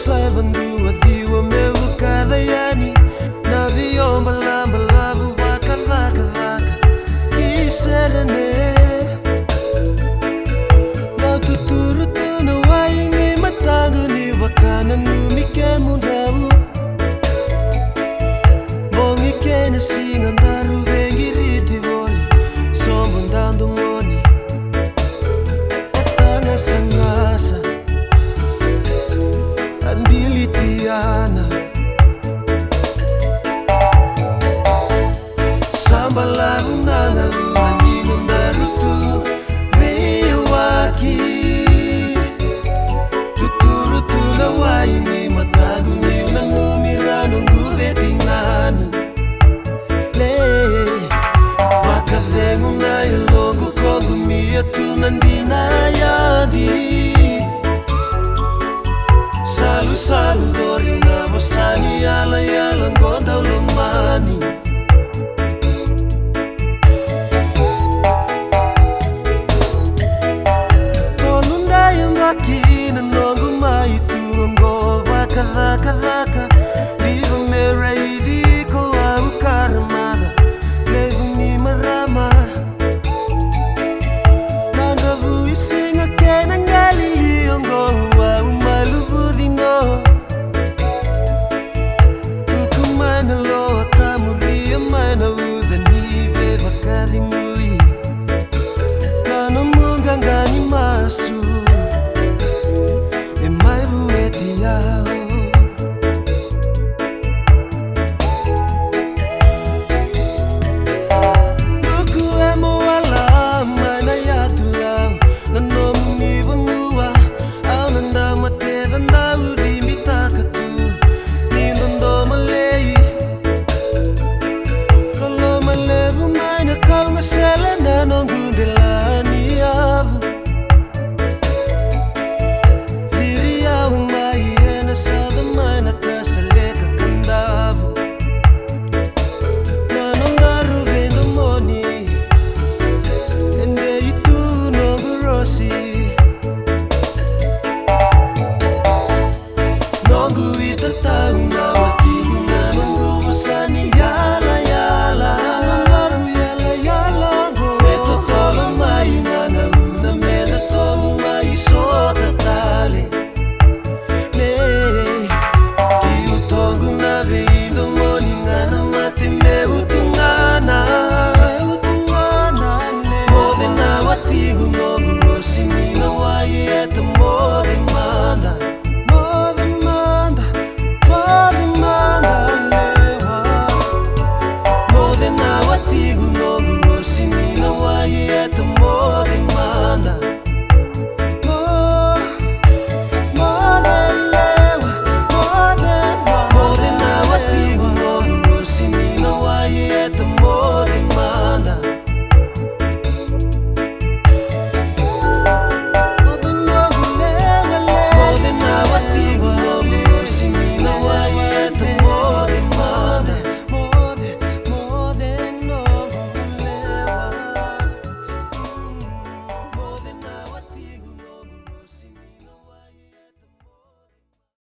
Saibandu adiwa mewu kadayani Naviyo mbalabu waka vaka Kiserane Na tuturu tuna waingi matagu ni wakana numike mundabu Bongi kene singandaru vengi riti voli Sombundando moni Otanga sangasa Andilitiana Sambalabu nana Manjino narutu Meiwaki Tuturutu na waini Matagu ni unanumirano Nguveti nanu Le Wakadhengu na ilogu Kongu miya tunandina yadi Salu dori na wasani yala ngonda ulumani Tolunda yambaki na nongu maitu Ngo waka dhaka Liva mera hivi ko au karamada Levu ni marama Nanda vui singa kena ngali Ngo au malubu dino Ukumana loa kamuria mana udhani beba kadingui Nano munga ngani masu E mai buetia